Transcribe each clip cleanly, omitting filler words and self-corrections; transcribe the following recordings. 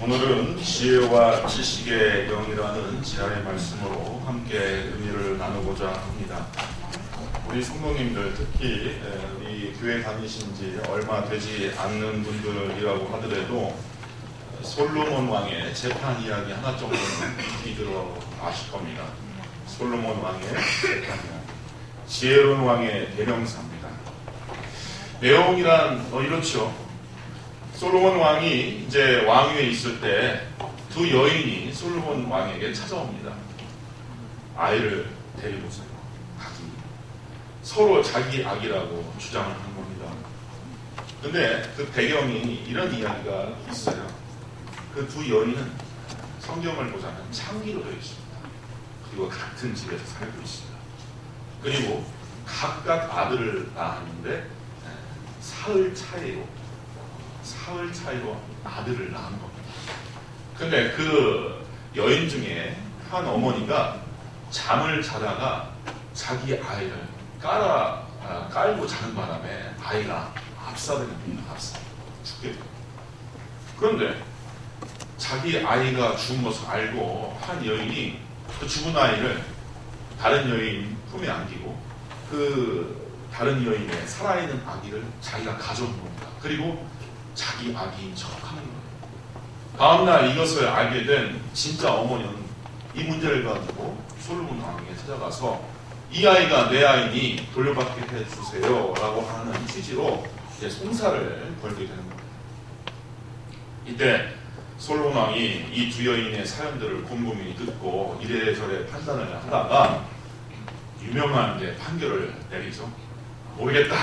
오늘은 지혜와 지식의 영이라는 지하의 말씀으로 함께 의미를 나누고자 합니다. 우리 성도님들, 특히 이 교회 다니신 지 얼마 되지 않는 분들이라고 하더라도 솔로몬 왕의 재판 이야기 하나 정도는 깊이 들어 아실 겁니다. 솔로몬 왕의 재판 이야기, 지혜로운 왕의 대명사입니다. 내용이란 이렇죠. 솔로몬 왕이 이제 왕위에 있을 때 두 여인이 솔로몬 왕에게 찾아옵니다. 아이를 데리고서요. 서로 자기 아기라고 주장을 하는 겁니다. 근데 그 배경이 이런 이야기가 있어요. 그 두 여인은 성경을 보자면 창기로 되어 있습니다. 그리고 같은 집에서 살고 있습니다. 그리고 각각 아들을 낳았는데 사흘 차이로 아들을 낳은 겁니다. 근데 그 여인 중에 한 어머니가 잠을 자다가 자기 아이를 깔고 자는 바람에 아이가 압사됩니다. 죽게 돼요. 그런데 자기 아이가 죽은 것을 알고 한 여인이 그 죽은 아이를 다른 여인 품에 안기고 그 다른 여인의 살아있는 아기를 자기가 가져온 겁니다. 그리고 자기 아기인 척하는 거예요. 다음날 이것을 알게 된 진짜 어머니는 이 문제를 가지고 솔로몬 왕에게 찾아가서 이 아이가 내 아이니 돌려받게 해주세요 라고 하는 취지로 이제 송사를 걸게 되는 겁니다. 이때 솔로몬 왕이 이 두 여인의 사연들을 곰곰이 듣고 이래저래 판단을 하다가 유명한 판결을 내리죠. 모르겠다.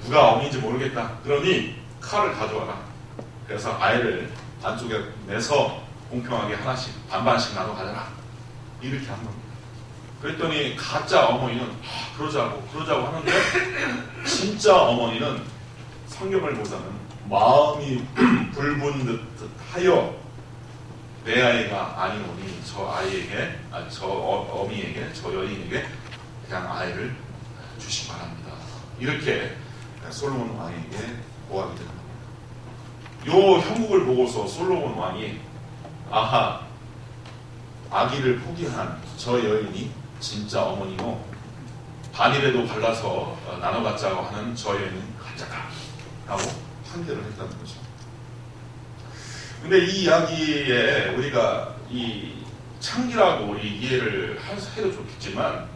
누가 어머니인지 모르겠다. 그러니 칼을 가져와라. 그래서 아이를 안쪽에 내서 공평하게 하나씩 반반씩 나눠 가져라. 이렇게 한 겁니다. 그랬더니 가짜 어머니는 그러자고 하는데 진짜 어머니는 성경을 보자면 마음이 불붙은 듯 하여 내 아이가 아니오니 저 어미에게 저 여인에게 그냥 아이를 주시 바랍니다. 이렇게 솔로몬 왕에게 고하게 되는 겁니다. 요 형국을 보고서 솔로몬 왕이 아하, 아기를 포기한 저 여인이 진짜 어머니고 반이라도 갈라서 나눠 갖자고 하는 저 여인은 가짜다 라고 판결을 했다는 거죠. 근데 이 이야기에 우리가 이 창기라고 우리 이해를 해도 좋겠지만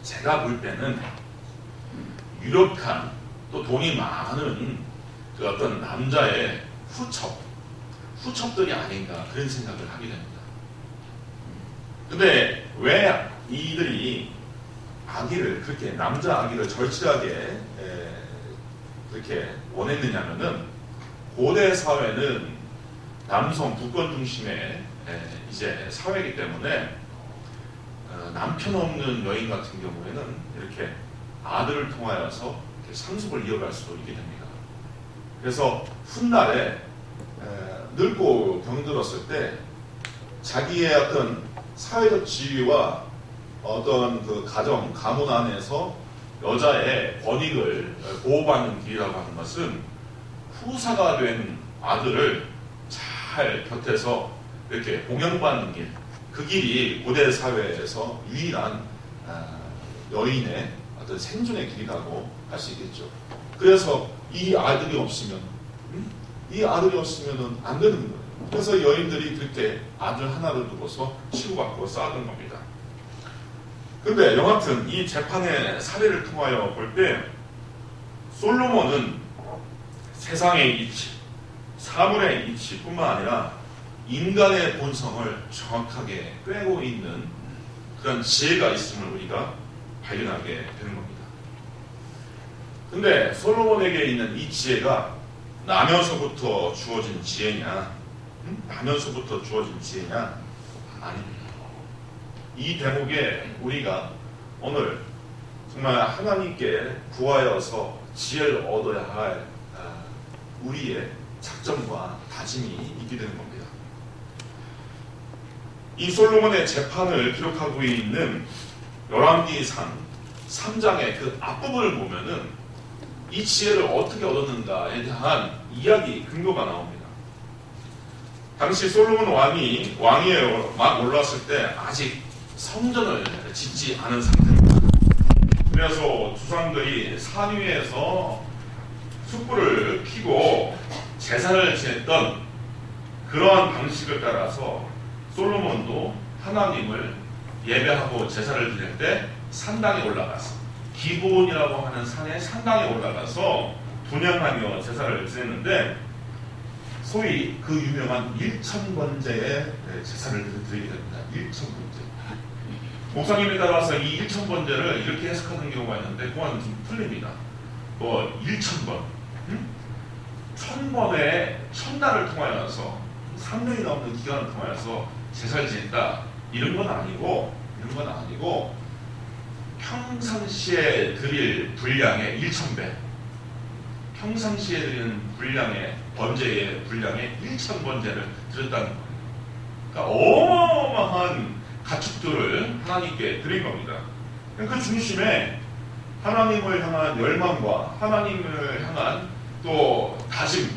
제가 볼 때는 유력한 또 돈이 많은 그 어떤 남자의 후첩들이 아닌가 그런 생각을 하게 됩니다. 근데 왜 이들이 그렇게 남자 아기를 절실하게 그렇게 원했느냐면은 고대 사회는 남성 부권 중심의 이제 사회이기 때문에 남편 없는 여인 같은 경우에는 이렇게 아들을 통하여서 상속을 이어갈 수도 있게 됩니다. 그래서 훗날에 늙고 병들었을 때 자기의 어떤 사회적 지위와 어떤 그 가문 안에서 여자의 권익을 보호받는 길이라고 하는 것은 후사가 된 아들을 잘 곁에서 이렇게 봉양받는 길, 그 길이 고대 사회에서 유일한 여인의 어떤 생존의 길이라고 할 수 있겠죠. 그래서 이 아들이 없으면은 안 되는 거예요. 그래서 여인들이 그렇게 아들 하나를 두고서 치고받고 싸우는 겁니다. 근데 여하튼 이 재판의 사례를 통하여 볼 때 솔로몬은 세상의 이치, 사물의 이치뿐만 아니라 인간의 본성을 정확하게 꿰고 있는 그런 지혜가 있음을 우리가 발견하게 되는 겁니다. 근데 솔로몬에게 있는 이 지혜가 나면서부터 주어진 지혜냐? 아닙니다. 이 대목에 우리가 오늘 정말 하나님께 구하여서 지혜를 얻어야 할 우리의 작정과 다짐이 있게 되는 겁니다. 이 솔로몬의 재판을 기록하고 있는 열왕기상 3장의 그 앞부분을 보면은 이 지혜를 어떻게 얻었는가에 대한 이야기 근거가 나옵니다. 당시 솔로몬 왕위에 막 올라왔을 때 아직 성전을 짓지 않은 상태입니다. 그래서 조상들이 산 위에서 숯불을 켜고 제사를 지냈던 그러한 방식을 따라서 솔로몬도 하나님을 예배하고 제사를 지낼 때 산당에 올라가서 기브온이라고 하는 산의 산당에 올라가서 분향하며 제사를 지냈는데 소위 그 유명한 1000번제의 제사를 드리게 됩니다. 1000번제. 목사님에 따라서 이 1000번제를 이렇게 해석하는 경우가 있는데 그건 좀 틀립니다. 1000번 1000번의 첫날을 통하여서 3년이 넘는 기간을 통하여서 제사를 지냈다 이런 건 아니고 평상시에 드릴 분량의 1000배, 평상시에 드리는 분량의 번제의 분량의 1000번제를 드렸다는 거예요. 그러니까 어마어마한 가축들을 하나님께 드린 겁니다. 그 중심에 하나님을 향한 열망과 하나님을 향한 또 다짐,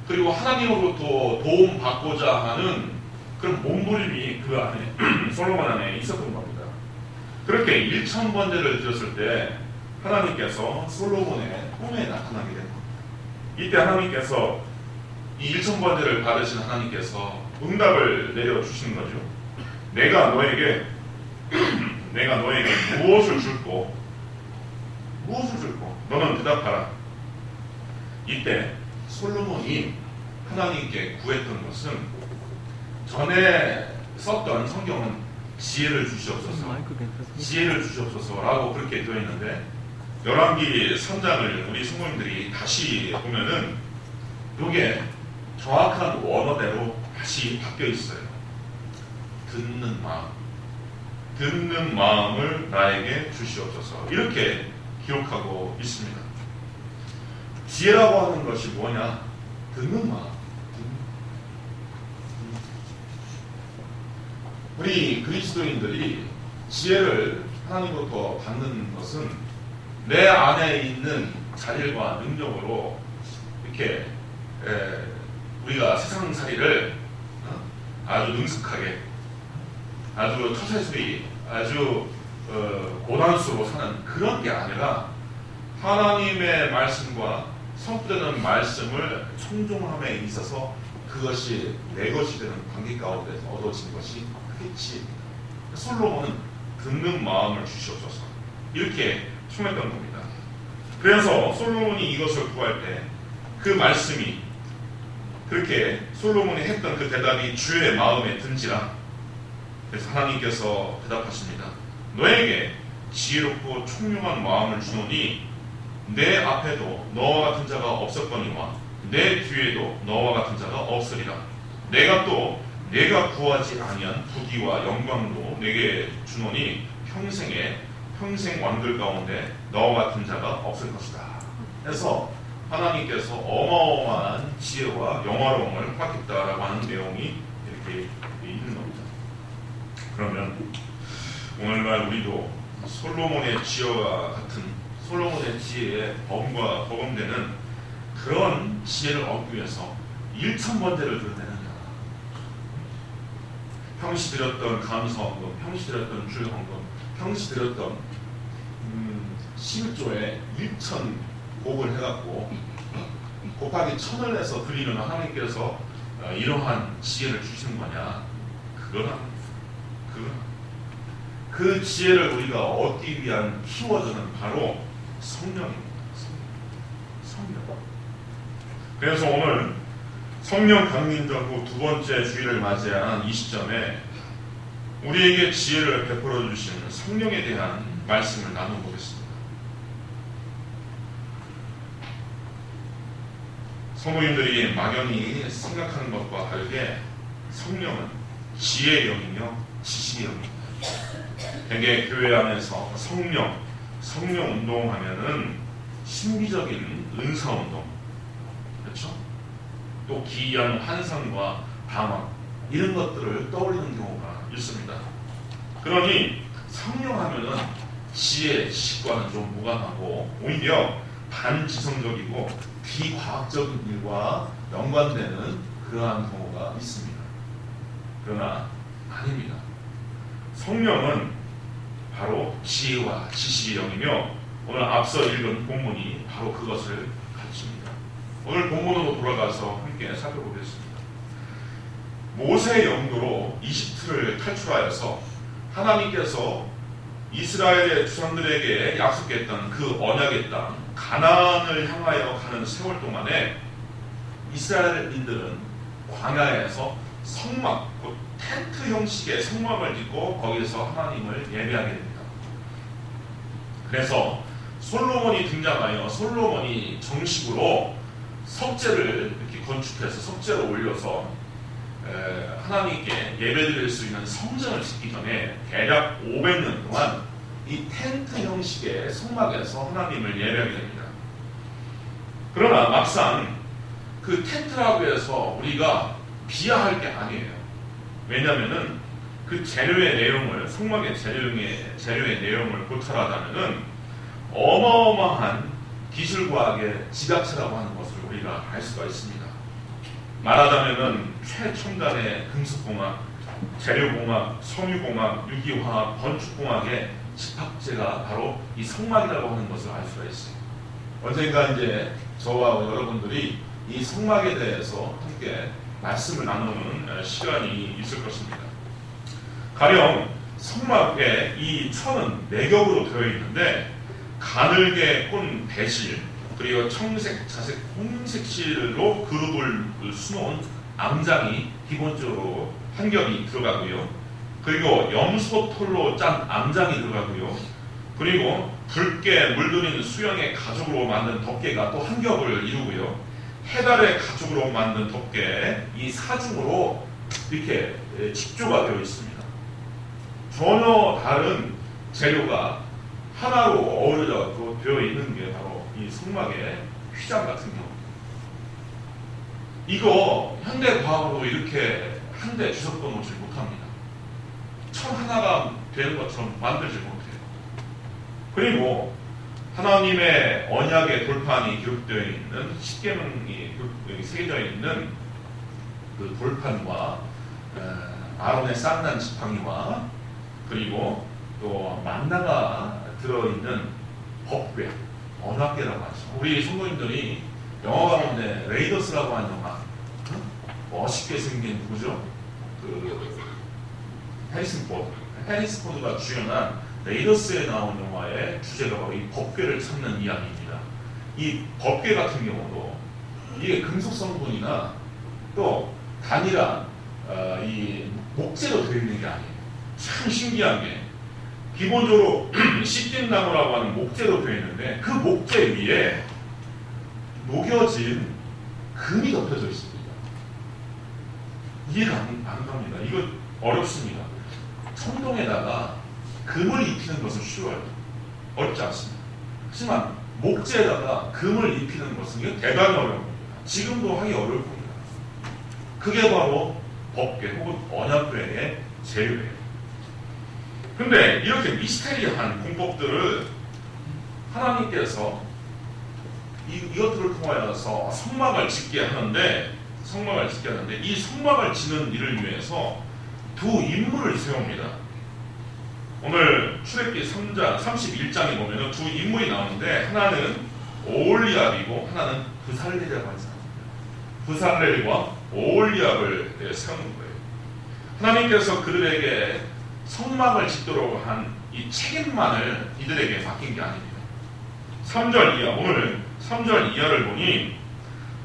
그리고 하나님으로부터 도움받고자 하는 그런 몸부림이 그 안에 솔로몬 안에 있었던 겁니다. 그렇게 1000번제를 드렸을 때 하나님께서 솔로몬의 꿈에 나타나게 된 겁니다. 이때 하나님께서 이 1000번제를 받으신 하나님께서 응답을 내려주시는 거죠. 내가 너에게 무엇을 줄고 너는 대답하라. 이때 솔로몬이 하나님께 구했던 것은 전에 썼던 성경은 지혜를 주시옵소서라고 그렇게 되어 있는데 열왕기 3장을 우리 성도님들이 다시 보면은 이게 정확한 원어대로 다시 바뀌어 있어요. 듣는 마음을 나에게 주시옵소서 이렇게 기록하고 있습니다. 지혜라고 하는 것이 뭐냐? 듣는 마음. 우리 그리스도인들이 지혜를 하나님으로부터 받는 것은 내 안에 있는 자질과 능력으로 이렇게 우리가 세상살이를 아주 능숙하게, 아주 처세술이, 아주 고단수로 사는 그런 게 아니라 하나님의 말씀과 선포되는 말씀을 청종함에 있어서 그것이 내 것이 되는 관계 가운데서 얻어진 것이 그게 지혜입니다. 솔로몬은 듣는 마음을 주시옵소서 이렇게 청했던 겁니다. 그래서 솔로몬이 이것을 구할 때 그 말씀이 그렇게 솔로몬이 했던 그 대답이 주의 마음에 든지라. 그래서 하나님께서 대답하십니다. 너에게 지혜롭고 총명한 마음을 주노니 내 앞에도 너와 같은 자가 없었거니와 내 뒤에도 너와 같은 자가 없으리라. 내가 또 내가 구하지 아니한 부귀와 영광도 내게 주노니 평생 왕들 가운데 너와 같은 자가 없을 것이다. 그래서 하나님께서 어마어마한 지혜와 영화로움을 받겠다라고 하는 내용이 이렇게 있는 겁니다. 그러면 오늘날 우리도 솔로몬의 지혜와 같은 솔로몬의 지혜의 범과 버금되는 그런 지혜를 얻기 위해서 1000번제를 드려야 되느냐, 평시 드렸던 감사헌금, 평시 드렸던 주일헌금, 평시 드렸던 11조에 1000곡을 해갖고 곱하기 1000을 해서 드리면 하나님께서 이러한 지혜를 주시는 거냐? 그 지혜를 우리가 얻기 위한 키워드는 바로 성령입니다. 성령. 그래서 오늘 성령 강림절 후 두 번째 주일을 맞이한 이 시점에 우리에게 지혜를 베풀어 주시는 성령에 대한 말씀을 나눠보겠습니다. 성도님들이 막연히 생각하는 것과 다르게 성령은 지혜의 영이며 지식의 영입니다. 대개 교회 안에서 성령 운동하면은 신비적인 은사 운동, 그렇죠? 또 기이한 환상과 방언 이런 것들을 떠올리는 경우가 있습니다. 그러니 성령하면은 지혜, 지식과는 좀 무관하고 오히려 반지성적이고 비과학적인 일과 연관되는 그러한 경우가 있습니다. 그러나 아닙니다. 성령은 바로 지혜와 지식의 영이며 오늘 앞서 읽은 본문이 바로 그것을 가르칩니다. 오늘 본문으로 돌아가서 함께 살펴보겠습니다. 모세의 영도로 이집트를 탈출하여서 하나님께서 이스라엘의 조상들에게 약속했던 그 언약의 땅 가나안을 향하여 가는 세월 동안에 이스라엘인들은 광야에서 성막, 곧 텐트 형식의 성막을 짓고 거기서 하나님을 예배하게 됩니다. 그래서 솔로몬이 등장하여 솔로몬이 정식으로 석재를 이렇게 건축해서 석재를 올려서 하나님께 예배드릴 수 있는 성전을 짓기 전에 대략 500년 동안 이 텐트 형식의 성막에서 하나님을 예배하게 됩니다. 그러나 막상 그 텐트라고 해서 우리가 비하할 게 아니에요. 왜냐하면은 그 재료의 내용을, 성막의 재료의 내용을 고찰하자면은 어마어마한 기술과학의 집약체라고 하는 것을 우리가 알 수가 있습니다. 말하자면은 최첨단의 금속공학, 재료공학, 섬유공학, 유기화학, 건축공학의 집합체가 바로 이 성막이라고 하는 것을 알 수가 있어요. 언젠가 이제 저와 여러분들이 이 성막에 대해서 함께 말씀을 나누는 시간이 있을 것입니다. 가령 성막에 이 천은 4겹으로 되어 있는데 가늘게 꼰 배실, 그리고 청색, 자색, 홍색 실로 그룹을 수놓은 암장이 기본적으로 한 겹이 들어가고요. 그리고 염소털로 짠 암장이 들어가고요. 그리고 붉게 물들인 수영의 가죽으로 만든 덮개가 또 한 겹을 이루고요. 해달의 가죽으로 만든 덮개, 이 사중으로 이렇게 직조가 되어 있습니다. 전혀 다른 재료가 하나로 어우러져 되어 있는 게 바로 이 성막의 휘장 같은 경우입니다. 이거 현대 과학으로 이렇게 한데 주석도 놓지 못합니다. 천 하나가 되는 것처럼 만들지 못해요. 그리고 하나님의 언약의 돌판이 기록되어 있는 십계명이 새겨져 있는 그 돌판과 아론의 쌍난 지팡이와 그리고 또 만나가 들어있는 법궤, 언약궤라고 하죠. 우리 성도님들이 영화 가운데 레이더스라고 하는 영화, 멋있게 생긴 누구죠? 해리슨 포드가 주연한 레이더스에 나온 영화의 주제가 바로 이 법궤를 찾는 이야기입니다. 이 법궤 같은 경우도 이게 금속 성분이나 또 단일한 이 목재로 되어 있는 게 아니에요. 참 신기한 게 기본적으로 시띵나무라고 하는 목재로 되어 있는데 그 목재 위에 녹여진 금이 덮여져 있습니다. 이해가 안 갑니다. 이거 어렵습니다. 청동에다가 금을 입히는 것은 쉬워요. 어렵지 않습니다. 하지만 목재에다가 금을 입히는 것은 이게 대단히 어려운 겁니다. 지금도 하기 어려울 겁니다. 그게 바로 법궤 혹은 언약궤의 재료예요. 근데 이렇게 미스테리한 공법들을 하나님께서 이것들을 통하여서 성막을 짓게 하는데 이 성막을 짓는 일을 위해서 두 인물을 세웁니다. 오늘 출애굽기 3장 31장에 보면 두 인물이 나오는데 하나는 오홀리압이고 하나는 브살렐이라고 하는 사람입니다. 브살렐과 오홀리압을 세우는 거예요. 하나님께서 그들에게 성막을 짓도록 한 이 책임만을 이들에게 맡긴 게 아닙니다. 3절 이하, 오늘 3절 이하를 보니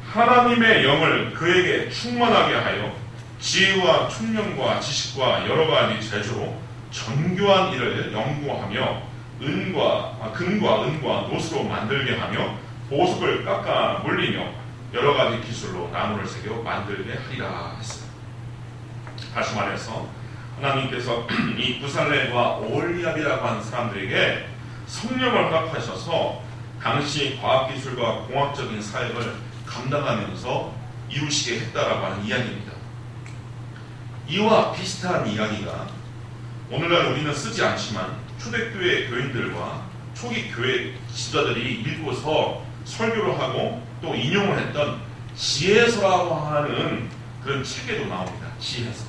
하나님의 영을 그에게 충만하게 하여 지혜와 총명과 지식과 여러 가지 재주로 정교한 일을 연구하며 금과 은과 노스로 만들게 하며 보석을 깎아 물리며 여러 가지 기술로 나무를 새겨 만들게 하리라 했어요. 다시 말해서 하나님께서 이 브살렐과 오홀리압이라고 하는 사람들에게 성령을 허락하셔서 당시 과학기술과 공학적인 사역을 감당하면서 이루시게 했다라고 하는 이야기입니다. 이와 비슷한 이야기가 오늘날 우리는 쓰지 않지만 초대교회 교인들과 초기 교회 지도자들이 읽고서 설교를 하고 또 인용을 했던 지혜서라고 하는 그런 책에도 나옵니다. 지혜서.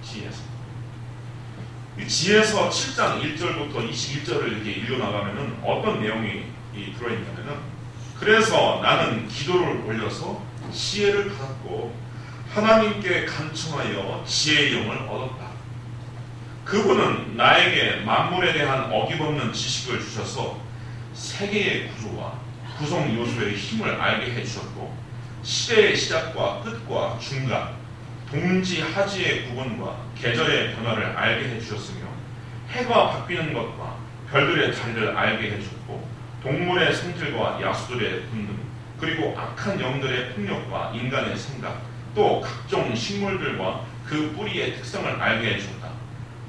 지혜서. 이 지혜서 7장 1절부터 21절을 이렇게 읽어나가면은 어떤 내용이 들어있냐면은, 그래서 나는 기도를 올려서 지혜를 받았고 하나님께 간청하여 지혜의 영을 얻었다. 그분은 나에게 만물에 대한 어김없는 지식을 주셔서 세계의 구조와 구성 요소의 힘을 알게 해주셨고, 시대의 시작과 끝과 중간, 동지 하지의 구분과 계절의 변화를 알게 해주셨으며, 해가 바뀌는 것과 별들의 자리를 알게 해주셨고, 동물의 성질과 야수들의 본능, 그리고 악한 영들의 폭력과 인간의 생각, 또 각종 식물들과 그 뿌리의 특성을 알게 해주셨다.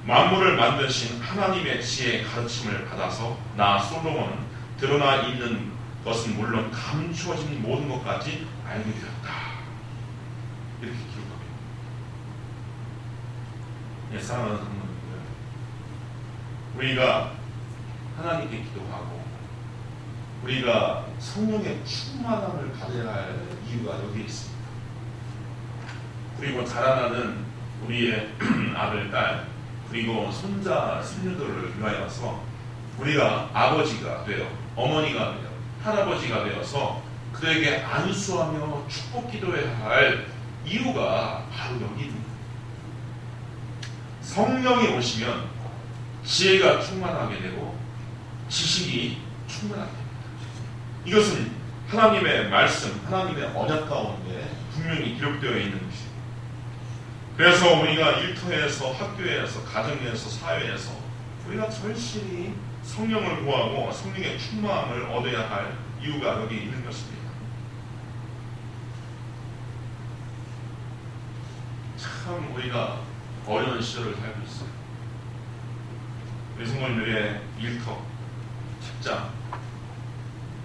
만물을 만드신 하나님의 지혜의 가르침을 받아서 나 솔로몬은 드러나 있는 것은 물론 감추어진 모든 것까지 알게 되었다. 이렇게 기록합니다. 예, 사랑하는 성도님들, 우리가 하나님께 기도하고 우리가 성령의 충만함을 받아야 할 이유가 여기에 있습니다. 그리고 자라나는 우리의 아들, 딸, 그리고 손자, 손녀들을 위하여서 우리가 아버지가 되어 어머니가 되어 할아버지가 되어서 그들에게 안수하며 축복 기도해야 할 이유가 바로 여기입니다. 성령이 오시면 지혜가 충만하게 되고 지식이 충만하게 됩니다. 이것은 하나님의 말씀, 하나님의 언약 가운데 분명히 기록되어 있는 것입니다. 그래서 우리가 일터에서, 학교에서, 가정에서, 사회에서 우리가 절실히 성령을 구하고 성령의 충만함을 얻어야 할 이유가 여기 있는 것입니다. 참 우리가 어려운 시절을 살고 있어요. 우리 성도님들의 일터, 직장,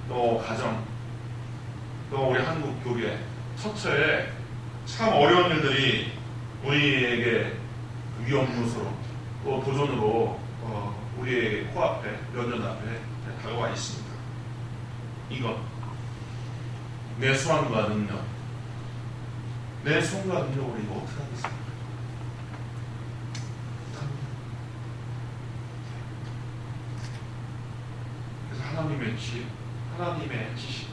또 가정, 또 우리 한국 교회, 처처에 참 어려운 일들이 우리에게 위험 요소로 또 도전으로 우리의 코앞에, 면전 앞에 다가와 있습니다. 이것, 내 소원과 능력, 내 소원과 능력으로 이거 어떻게 하겠습니까? 그래서 하나님의 지혜, 하나님의 지식,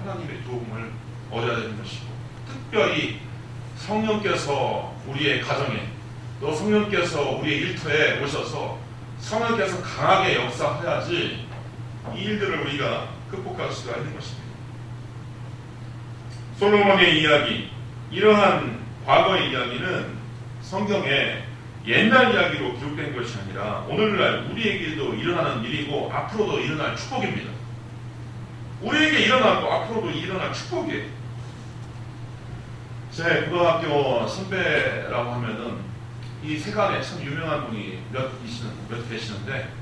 하나님의 도움을 얻어야 되는 것이고, 특별히 성령께서 우리의 가정에, 또 성령께서 우리의 일터에 오셔서 성령께서 강하게 역사해야지 이 일들을 우리가 극복할 수가 있는 것입니다. 솔로몬의 이야기, 이러한 과거의 이야기는 성경에 옛날 이야기로 기록된 것이 아니라 오늘날 우리에게도 일어나는 일이고 앞으로도 일어날 축복입니다. 우리에게 일어나고 앞으로도 일어날 축복이에요. 제 고등학교 선배라고 하면은 이 세간에 참 유명한 분이 몇 계시는데,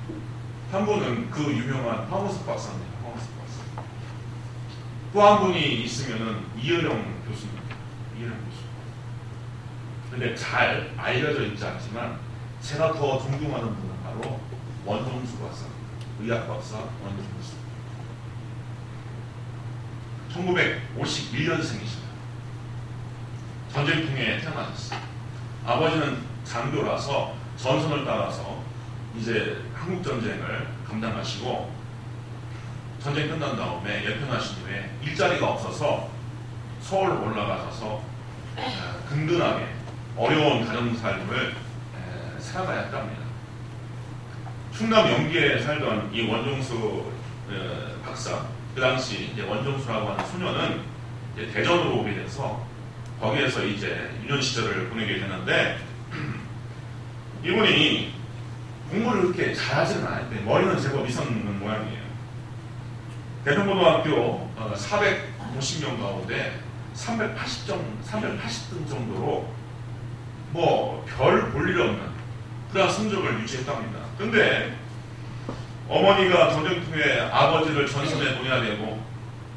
한 분은 그 유명한 황우석 박사입니다. 황우석 박사. 또 한 분이 있으면은 이어령 교수입니다. 이어령 교수. 근데 잘 알려져 있지 않지만 제가 더 존경하는 분은 바로 원종수 박사입니다. 의학 박사 원종수. 1951년생이십니다. 전쟁통에 태어나셨어요. 아버지는 장교라서 전선을 따라서 이제 한국전쟁을 감당하시고, 전쟁 끝난 다음에 예편하신 후에 일자리가 없어서 서울 올라가셔서 든든하게 어려운 가정살림을 살아가야 했답니다. 충남 영기에 살던 이 원종수 박사, 그 당시 이제 원종수라고 하는 소녀는 이제 대전으로 오게 돼서 거기에서 이제 유년 시절을 보내게 되는데, 이분이 공부를 그렇게 잘하지는 않았는데 머리는 제법 있었는 모양이에요. 대전고등학교 450명 가운데 380등 정도로 뭐 별 볼 일 없는 그런 성적을 유지했답니다. 근데 어머니가 전쟁통에 아버지를 전선에 보내야 되고,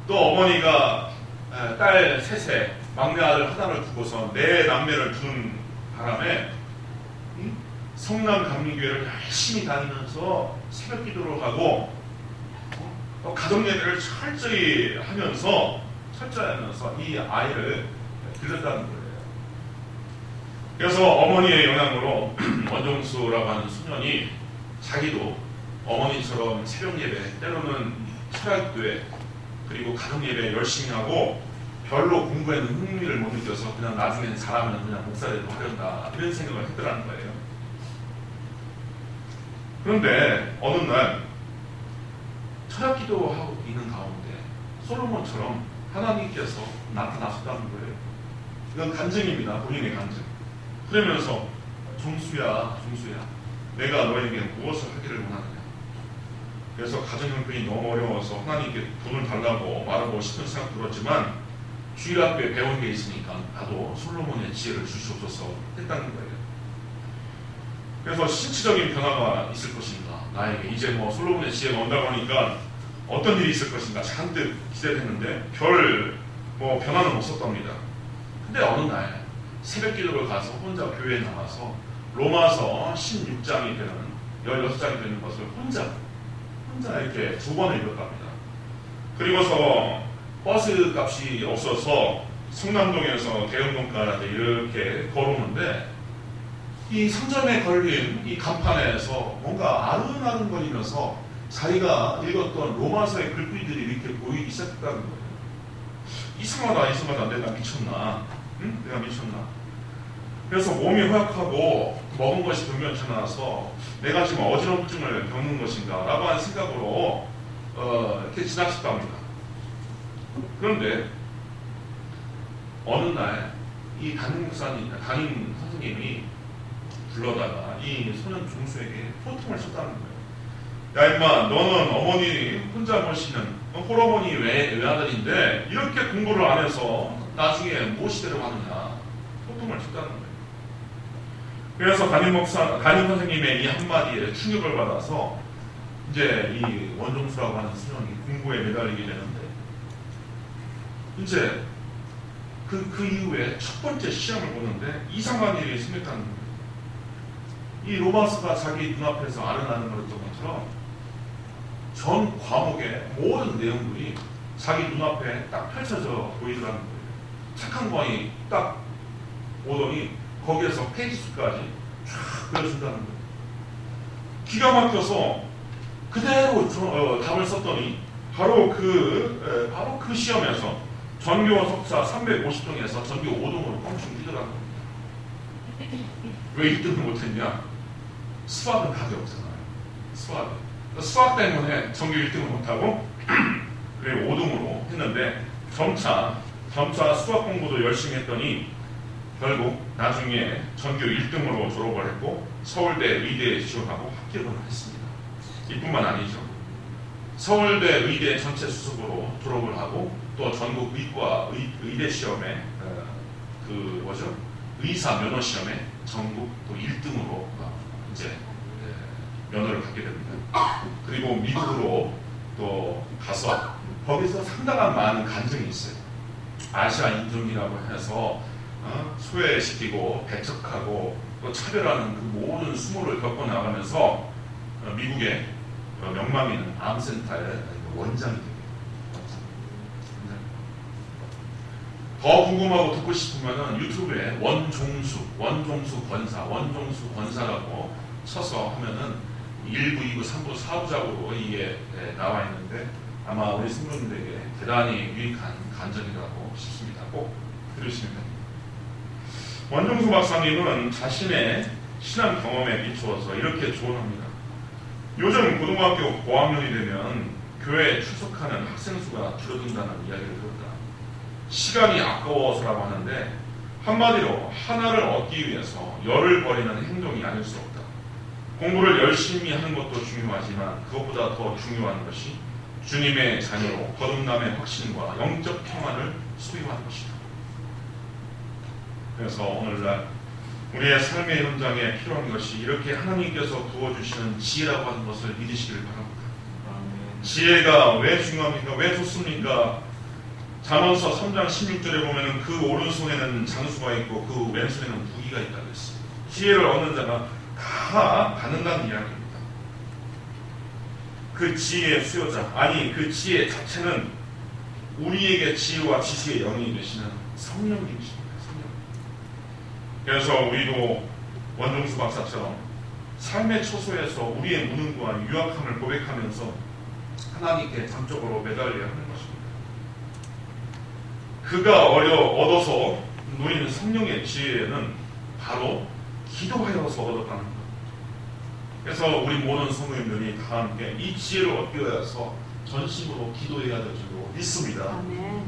또 어머니가 딸 셋에 막내 아들 하나를 두고서 네 남매를 두는 바람에 성남 감리교회를 열심히 다니면서 새벽 기도를 하고 또 가정 예배를 철저히 하면서 이 아이를 길렀다는 거예요. 그래서 어머니의 영향으로 원종수라고 하는 소년이 자기도 어머니처럼 새벽 예배, 때로는 철학교회, 그리고 가정 예배 열심히 하고 별로 공부에는 흥미를 못 느껴서 그냥 나중에는 잘하면 그냥 목사라도 하련다 이런 생각을 했더라는 거예요. 그런데 어느 날 철학기도 하고 있는 가운데 솔로몬처럼 하나님께서 나타나셨다는 거예요. 이건 간증입니다. 본인의 간증. 그러면서 종수야 내가 너에게 무엇을 하기를 원하느냐. 그래서 가정 형편이 너무 어려워서 하나님께 돈을 달라고 말하고 싶은 생각 들었지만 주일학교에 배운 게 있으니까 나도 솔로몬의 지혜를 주시옵소서 했다는 거예요. 그래서 신체적인 변화가 있을 것인가, 나에게 이제 뭐 솔로몬의 지혜가 온다고 하니까 어떤 일이 있을 것인가 잔뜩 기대했는데 별 뭐 변화는 없었답니다. 근데 어느 날 새벽 기도를 가서 혼자 교회에 나와서 로마서 16장이 되는 16장이 되는 것을 혼자 이렇게 2번을 읽었답니다. 그리고서 버스 값이 없어서 성남동에서 대흥동까지 이렇게 걸어오는데 이 상점에 걸린 이 간판에서 뭔가 아른아른거리면서 자기가 읽었던 로마서의 글귀들이 이렇게 보이기 시작했다는 거예요. 이상하다. 내가 미쳤나? 응? 내가 미쳤나? 그래서 몸이 허약하고 먹은 것이 변변찮아서 내가 지금 어지럼증을 겪는 것인가? 라고 하는 생각으로 이렇게 지나쳤답니다. 그런데 어느 날 이 담임 선생님이 불러다가 이 소년 종수에게 포통을 쳤다는 거예요. 야 임마, 너는 어머니 혼자 모시는 홀어머니 외아들인데 이렇게 공부를 안 해서 나중에 무엇이 되려고 하느냐. 포통을 쳤다는 거예요. 그래서 담임 선생님의 이 한마디에 충격을 받아서 이제 이 원종수라고 하는 소년이 공부에 매달리게 되는데 이제 그 이후에 첫 번째 시험을 보는데 이상한 일이 생겼다는 거예요. 이 로마서가 자기 눈앞에서 아른아른거렸던 것처럼 전 과목의 모든 내용들이 자기 눈앞에 딱 펼쳐져 보이더라는 거예요. 착한 광이 딱 오더니 거기에서 페이지 수까지 쫙 그려준다는 거예요. 기가 막혀서 그대로 답을 썼더니 바로 그 시험에서 전교 석사 350등에서 전교 5등으로 뻥충 뛰더라는 겁니다. 왜 1등을 못했냐? 수학은 답이 없잖아요. 수학 때문에 전교 1등을 못하고 그리고 5등으로 했는데 점차 수학 공부도 열심히 했더니 결국 나중에 전교 1등으로 졸업을 했고 서울대 의대에 지원하고 합격을 했습니다. 이뿐만 아니죠. 서울대 의대 전체 수석으로 졸업을 하고 또 전국 의대 시험에 의사 면허 시험에 전국 또 1등으로 이제 면허를 갖게 됩니다. 그리고 미국으로 또 가서 거기서 상당한 많은 간증이 있어요. 아시아 인종이라고 해서 소외시키고 배척하고 또 차별하는 그 모든 수모를 겪어나가면서 미국의 명망 있는 암센터의 원장이 됩니다. 더 궁금하고 듣고 싶으면 유튜브에 원종수 권사라고 쳐서 하면은 1부, 2부, 3부, 4부작으로 이게 나와 있는데 아마 우리 성도님들에게 대단히 유익한 간증이라고 싶습니다. 꼭 들으시면 됩니다. 원종수 박사님은 자신의 신앙 경험에 비추어서 이렇게 조언합니다. 요즘 고등학교 고학년이 되면 교회에 출석하는 학생 수가 줄어든다는 이야기를 들었다. 시간이 아까워서라고 하는데 한마디로 하나를 얻기 위해서 열을 버리는 행동이 아닐 수 없다. 공부를 열심히 하는 것도 중요하지만 그것보다 더 중요한 것이 주님의 자녀로 거듭남의 확신과 영적 평안을 소유하는 것이다. 그래서 오늘날 우리의 삶의 현장에 필요한 것이 이렇게 하나님께서 부어주시는 지혜라고 하는 것을 믿으시기를 바랍니다. 지혜가 왜 중요합니까? 왜 좋습니까? 잠언서 3장 16절에 보면 그 오른손에는 장수가 있고 그 왼손에는 무기가 있다고 했어요. 지혜를 얻는 자가 다 받는다는 이야기입니다. 그 지혜의 수요자, 아니 그 지혜 자체는 우리에게 지혜와 지식의 영이 되시는 성령님이십니다. 성령. 그래서 우리도 원종수 박사처럼 삶의 처소에서 우리의 무능과 유약함을 고백하면서 하나님께 전적으로 매달려야 하는 것입니다. 그가 얻어서 누리는 성령의 지혜는 바로 기도하여서 얻었다는 것. 그래서 우리 모든 성도님들이 다 함께 이 지혜를 얻기 위해서 전심으로 기도해야 될 줄로 믿습니다. 아멘.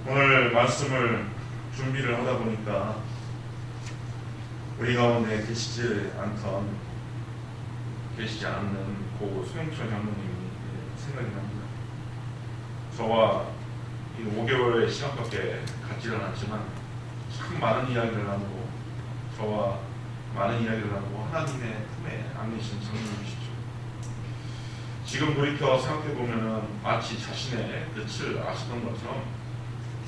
오늘 말씀을 준비를 하다 보니까 우리 가운데 계시지 않는 고 소영철 장로님이 생각이 납니다. 저와 이 5개월의 시간밖에 갖지는 않지만 참 많은 이야기를 나누고 저와 많은 이야기를 나누고 하나님의 품에 안기신 장로님이시죠. 지금 돌이켜 생각해보면 마치 자신의 끝을 아시던 것처럼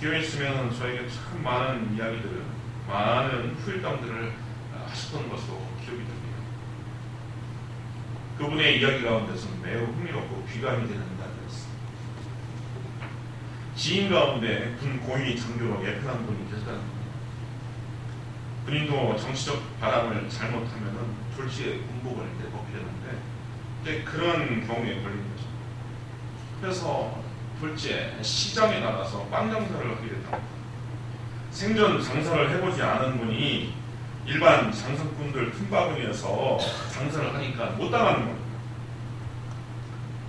기회있으면 저에게 참 많은 이야기들을, 많은 후일담들을 하셨던 것으로 기억이 됩니다. 그분의 이야기 가운데서는 매우 흥미롭고 귀감이 되는 이야기였습니다. 지인 가운데 군 고위 장교로 예편한 분이 계셨다는 겁니다. 본인도 정치적 바람을 잘못하면 졸지에 군복을 내벗게 되는데 이제 그런 경우에 걸린 거죠. 그래서 졸지에 시장에 나가서 빵 장사를 하게 됐다. 생전 장사를 해보지 않은 분이 일반 장사꾼들 틈바구니에서 장사를 하니까 못 당하는 겁니다.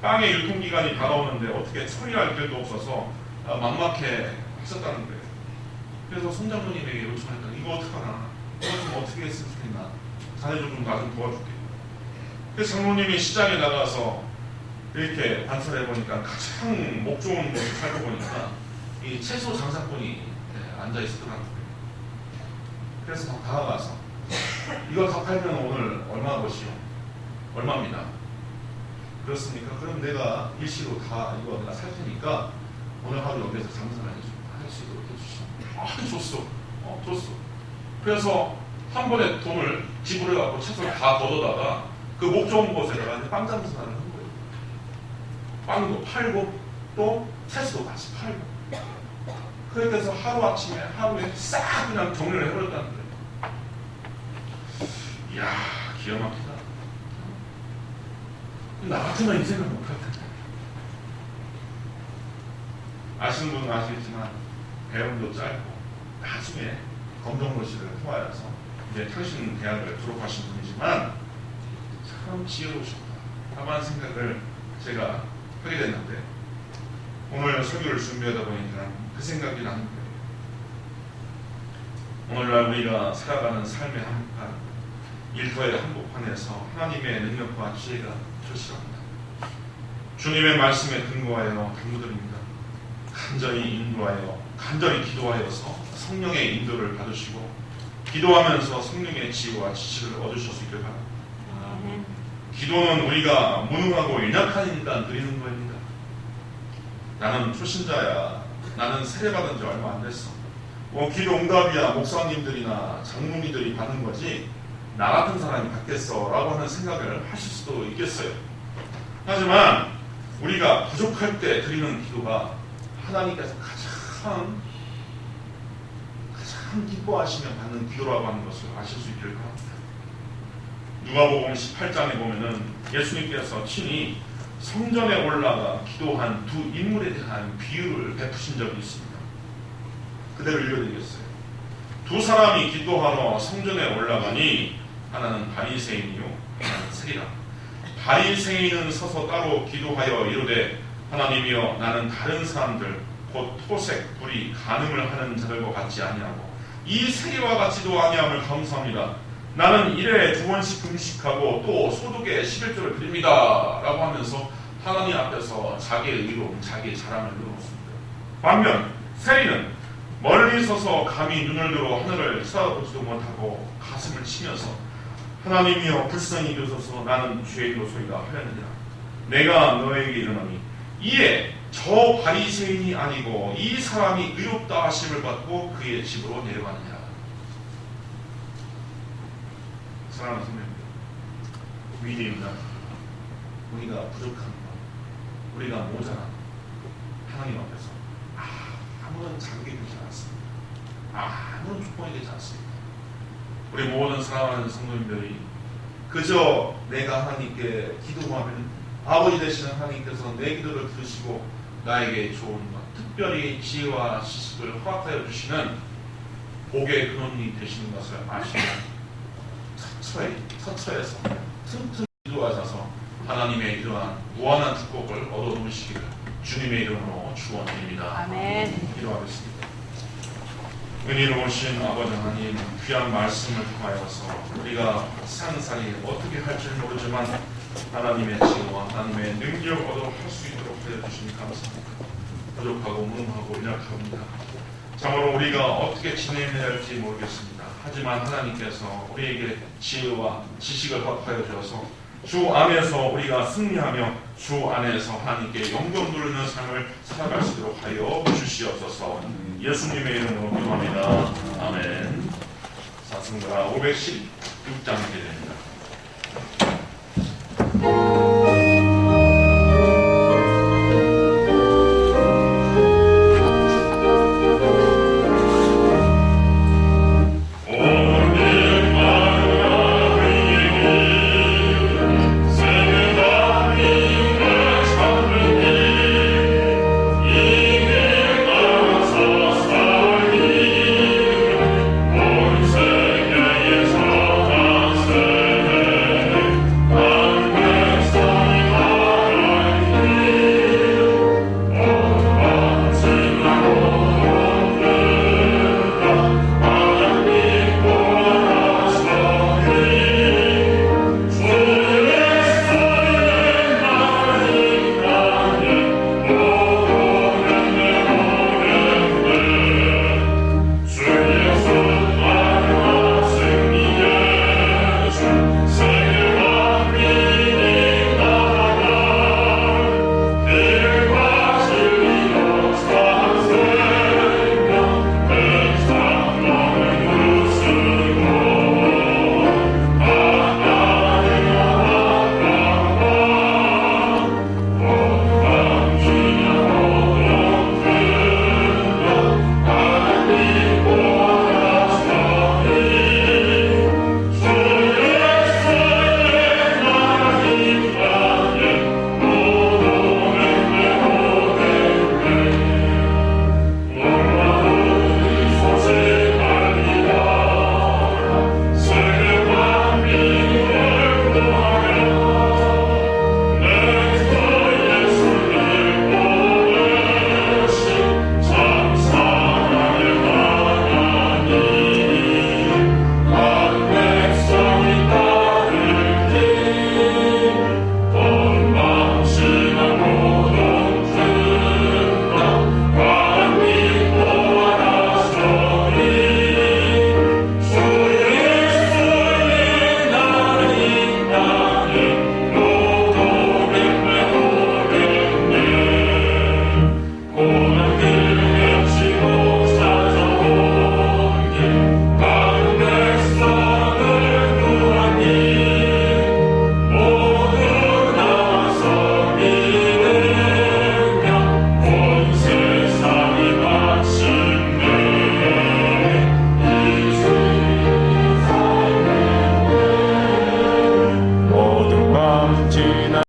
빵의 유통기간이 다가오는데 어떻게 처리할 길도 없어서 막막해 하셨다는 거예요. 그래서 손장로님에게 요청하니까 이거 어떡하나, 이거 좀 어떻게 했으면 좋겠나, 자네 좀 나 좀 도와줄게. 그래서 장로님이 시장에 나가서 이렇게 관찰해보니까 가장 목 좋은 곳을 살펴보니까 이 채소 장사꾼이 앉아 있었더라고요. 그래서 다가가서 이거 다 팔면 오늘 얼마 것이요? 얼마입니다. 그렇습니까? 그럼 내가 일시로 다 이거 내가 살 테니까 오늘 하루 여기서 장사를 할 수 있도록 해주시오. 아, 줬어. 그래서 한 번에 돈을 지불해갖고 채소를 다 걷어다가 그 목 좋은 곳에다가 빵 장사를 한 거예요. 빵도 팔고 또 채소도 같이 팔고. 그렇게 해서 하루아침에 하루에 싹 그냥 정리를 해버렸다는 거예요. 이야, 기가 막히다. 나 같으면 이 생각 못할 텐데. 아시는 분은 아시겠지만 배움도 짧고 나중에 검정고시를 통하여서 이제 평신 대학을 졸업하신 분이지만 참 지혜로우셨다. 다만 생각을 제가 하게 됐는데 오늘 설교를 준비하다 보니까 그 생각이 나는 거예요. 오늘날 우리가 살아가는 삶의 한복판, 일터의 한복판에서 하나님의 능력과 지혜가 절실합니다. 주님의 말씀에 근거하여 당부드립니다. 간절히 인도하여, 간절히 기도하여서 성령의 인도를 받으시고 기도하면서 성령의 지혜와 지식을 얻으실 수 있길 바랍니다. 기도는 우리가 무능하고 연약하니까 드리는 겁니다. 나는 초신자야, 나는 세례받은 지 얼마 안 됐어, 기도 응답이야 목사님들이나 장로님들이 받는 거지 나 같은 사람이 받겠어 라고 하는 생각을 하실 수도 있겠어요. 하지만 우리가 부족할 때 드리는 기도가 하나님께서 가장 기뻐하시며 받는 기도라고 하는 것을 아실 수 있길 바랍니다. 누가복음 18장에 보면은 예수님께서 친히 성전에 올라가 기도한 두 인물에 대한 비유를 베푸신 적이 있습니다. 그대로 읽어드리겠어요. 두 사람이 기도하러 성전에 올라가니 하나는 바리새인이요 하나는 세리라. 바리새인은 서서 따로 기도하여 이르되 하나님이여 나는 다른 사람들 곧 토색, 불의, 간음을 하는 자들과 같지 아니하고 이 세리와 같지도 아니함을 감사합니다. 나는 1회에 2번씩 금식하고 또 소득의 11조를 드립니다 라고 하면서 하나님 앞에서 자기의 의로움, 자기의 자랑을 늘어놓습니다. 반면 세리는 멀리 서서 감히 눈을 들어 하늘을 쳐다보지도 못하고 가슴을 치면서 하나님이여 불쌍히 여기소서 나는 죄인으로소이다 하였느니라. 내가 너에게 이르노니 이에 저 바리새인이 아니고 이 사람이 의롭다 하심을 받고 그의 집으로 내려가느니라. 사랑하는 성도님들, 위대입니다. 우리가 부족한 것, 우리가 모자란 것, 하나님 앞에서 아무런 자격이 되지 않습니다. 아무런 조건이 되지 않습니다. 우리 모든 사랑하는 성도님들이 그저 내가 하나님께 기도하면 아버지 되시는 하나님께서 내 기도를 들으시고 나에게 좋은 것, 특별히 지혜와 지식을 허락하여 주시는 복의 근원이 되시는 것을 아시면 처처에서 틈틈이 기도하셔서 하나님의 이러한 무한한 축복을 얻어 놓으시기를 주님의 이름으로 축원드립니다. 아멘. 기도하겠습니다. 은혜로우신 아버지 하나님, 귀한 말씀을 통하여서 우리가 상살이 어떻게 할지 모르지만 하나님의 지혜와 하나님의 능력 얻어 할 수 있도록 해주시니 감사합니다. 부족하고 무능하고 연약합니다. 참으로 우리가 어떻게 지내야 할지 모르겠습니다. 하지만 하나님께서 우리에게 지혜와 지식을 허락하여 주셔서 주 안에서 우리가 승리하며 주 안에서 하나님께 영광 누리는 삶을 살아갈 수 있도록 하여 주시옵소서. 예수님의 이름으로 기도합니다. 아멘. 사승가 516장 기도입니다.